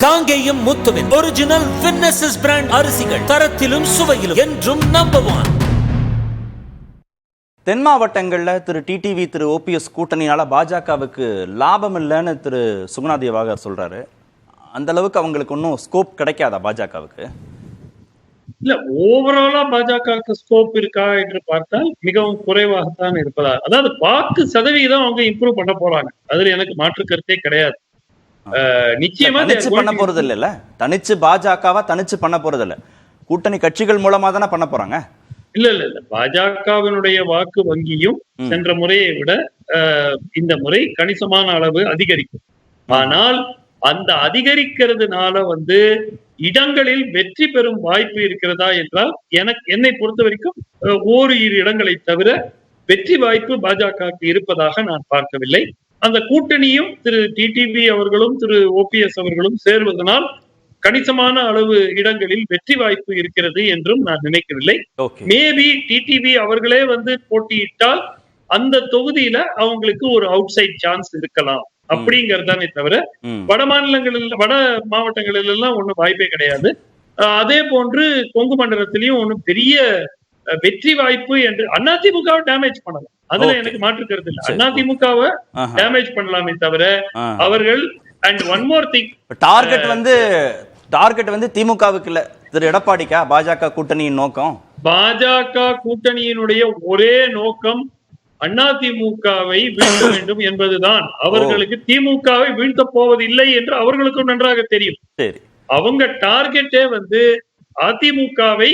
காங்கேயம் முத்துவின் ஒரிஜினல் வின்னசஸ் பிராண்ட் அரிசிகள் தரத்திலும் சுவையிலும் என்றும் நம்பர் 1. தென் மாவட்டங்கள்ல திரு டிடிவி திரு ஓபிஎஸ் கூட்டணியால பாஜகவுக்கு லாபம் இல்லைன்னு திரு சுகுணா திவாகர் சொல்றாரு. அந்த அளவுக்கு அவங்களுக்கு ஒன்றும் ஸ்கோப் கிடைக்காதா பாஜகவுக்கு? இல்ல, ஓவராலா பாஜகவுக்கு ஸ்கோப் இருக்கா என்று பார்த்தால் மிகவும் குறைவாகத்தான் இருப்பதா. அதாவது வாக்கு சதவீதம் அவங்க இம்ப்ரூவ் பண்ண போறாங்க, அதுல எனக்கு மாற்று கருத்தே கிடையாது. நிச்சயமா பண்ண போறது இல்ல, தனிச்சு பாஜகவா தனிச்சு பண்ண போறது இல்ல, கூட்டணி கட்சிகள் மூலமா தானே பண்ண போறாங்க. இல்ல பாஜகவினுடைய வாக்கு வங்கியும் சென்ற முறையை விட இந்த முறை கணிசமான அளவு அதிகரிக்கும். ஆனால் அந்த அதிகரிக்கிறதுனால இடங்களில் வெற்றி பெறும் வாய்ப்பு இருக்கிறதா என்றால் என்னை பொறுத்த வரைக்கும் ஓரிரு இடங்களை தவிர வெற்றி வாய்ப்பு பாஜகவுக்கு இருப்பதாக நான் பார்க்கவில்லை. அந்த கூட்டணியும் திரு டிடிவி அவர்களும் திரு ஓபிஎஸ் அவர்களும் சேர்வதனால் கணிசமான அளவு இடங்களில் வெற்றி வாய்ப்பு இருக்கிறது என்றும் நான் நினைக்கவில்லை. மேபி டிடிவி அவர்களே போட்டியிட்டால் அந்த தொகுதியில அவங்களுக்கு ஒரு அவுட் சைட் சான்ஸ் இருக்கலாம் அப்படிங்கறதானே தவிர வட மாவட்டங்களில் எல்லாம் ஒண்ணும் வாய்ப்பே கிடையாது. அதே போன்று கொங்கு மண்டலத்திலையும் ஒண்ணும் பெரிய வெற்றி வாய்ப்பு என்று அதிமுகவை டேமேஜ் பண்ணலாம், அதுல எனக்கு மாற்று கருத்து இல்லை. அதிமுகவை டேமேஜ் பண்ணலாமே தவிர அவர்கள் and one more thing, target திமுகவுக்கு இல்ல, திரு எடப்பாடிக்கா பாஜக கூட்டணியின் நோக்கம்? பாஜக கூட்டணியினுடைய ஒரே நோக்கம் அதிமுகவை வீழ்த்த வேண்டும் என்பதுதான். அவர்களுக்கு திமுகவை வீழ்த்த போவதில்லை என்று அவர்களுக்கும் நன்றாக தெரியும். அவங்க டார்கெட்டே அதிமுகவை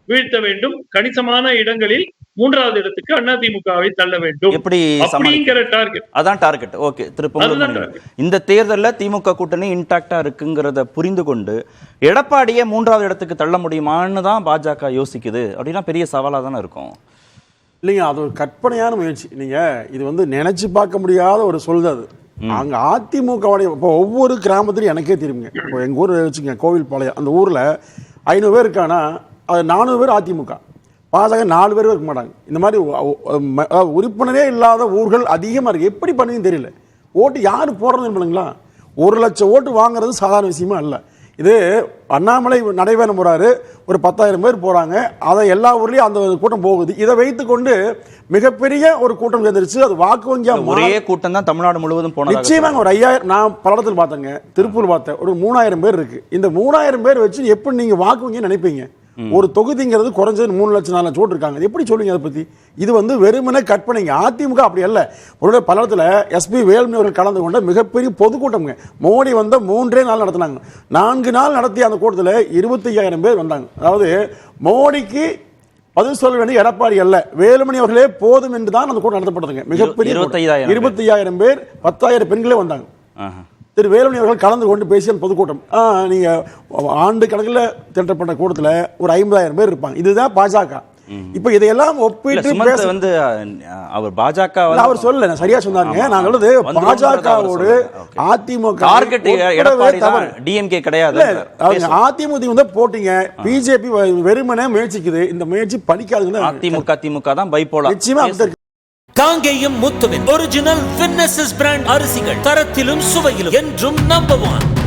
வீழ்த்த வேண்டும், கணிசமான இடங்களில் 3வது இடத்துக்கு அதிமுகவை தள்ள வேண்டும் அப்படிங்கிற டார்கெட். அதான் டார்கெட். ஓகே, இந்த தேர்தலில் திமுக கூட்டணி இன்டாக்டா இருக்குங்கிறத புரிந்து கொண்டு எடப்பாடியை 3வது இடத்துக்கு தள்ள முடியுமான்னு தான் பாஜக யோசிக்குது அப்படின்னா பெரிய சவாலா தானே இருக்கும். இல்லைங்க, அது ஒரு கற்பனையான முயற்சி. நீங்க இது நினைச்சு பார்க்க முடியாத ஒரு சொல்து. அது அங்க அதிமுகவுடைய இப்போ ஒவ்வொரு கிராமத்திலும் எனக்கே தெரியுங்க. இப்போ எங்க ஊர் வச்சுங்க, கோவில்பாளையம், அந்த ஊர்ல 500 பேர் இருக்கானா அது 400 பேர் அதிமுக, பாஜக 4 பேர் இருக்க மாட்டாங்க. இந்த மாதிரி உறுப்பினரே இல்லாத ஊர்கள் அதிகமா இருக்கு. எப்படி பண்ணுன்னு தெரியல. ஓட்டு யாரு போடுறதுன்னு பண்ணுங்களா? 1 லட்சம் ஓட்டு வாங்குறது சாதாரண விஷயமா இல்லை. இது அண்ணாமலை நடைபெறும் போறாரு, ஒரு 10,000 பேர் போறாங்க, அதை எல்லா ஊர்லயும் அந்த கூட்டம் போகுது. இதை வைத்துக் கொண்டு மிகப்பெரிய ஒரு கூட்டம் சேர்ந்துருச்சு. அது வாக்கு வங்கியா ஒரே கூட்டம் தான் தமிழ்நாடு முழுவதும் போனது. நிச்சயமாக ஒரு 5000, நான் பல இடத்துல பார்த்தேங்க, திருப்பூர் பார்த்தேன், ஒரு 3000 பேர் இருக்கு. இந்த 3000 பேர் வச்சு எப்படி நீங்க வாக்கு வங்கி நினைப்பீங்க? ஒரு தொகுதிங்கிறது குறைஞ்சது 3 லட்சம் 4 லட்சம் ஓட்டு இருக்காங்க, எப்படி சொல்லுங்க அதை பத்தி? இது வெறுமனே கற்பனைங்க. அதிமுக அப்படி அல்ல. ஒரு பல இடத்துல எஸ்பி வேலுமணி அவர்கள் கலந்து கொண்ட மிகப்பெரிய பொதுக்கூட்டம்ங்க. மோடி 3 நாள் நடத்தினாங்க. 4 நாள் நடத்திய அந்த கூட்டத்தில் 25,000 பேர் வந்தாங்க. அதாவது மோடிக்கு பதில் சொல்ல வேண்டிய எடப்பாடி அல்ல, வேலுமணி அவர்களே போதும் என்று தான் அந்த கூட்டம் நடத்தப்பட்டதுங்க. மிகப்பெரிய 25,000 பேர், 10,000 பெண்களே வந்தாங்க. திரு வேலுமணி அவர்கள் கலந்து கொண்டு பேசிய பொதுக்கூட்டம். நீங்க ஆண்டு கணக்கில் திரட்டப்பட்ட கூட்டத்தில் ஒரு 50,000 பேர் இருப்பாங்க. இதுதான் பாஜக. இப்ப இதையெல்லாம் ஒப்பிட்டு அவர் பாஜக அவர் சொல்லல, சரியா சொன்னாங்க. நான் சொல்றது பாஜகவோடு அதிமுக டிஎம்கே கிடையாது. அதிமுக போட்டீங்க, பிஜேபி வெறுமனே முயற்சிக்குது. இந்த முயற்சி பலிக்காதுன்னு அதிமுக தான் பைபோலா. நிச்சயமா காங்கேயம் முத்துவின் ஒரிஜினல் வின்னசஸ் பிராண்ட் அரிசிகள் தரத்திலும் சுவையிலும் என்றும் நம்பர் 1.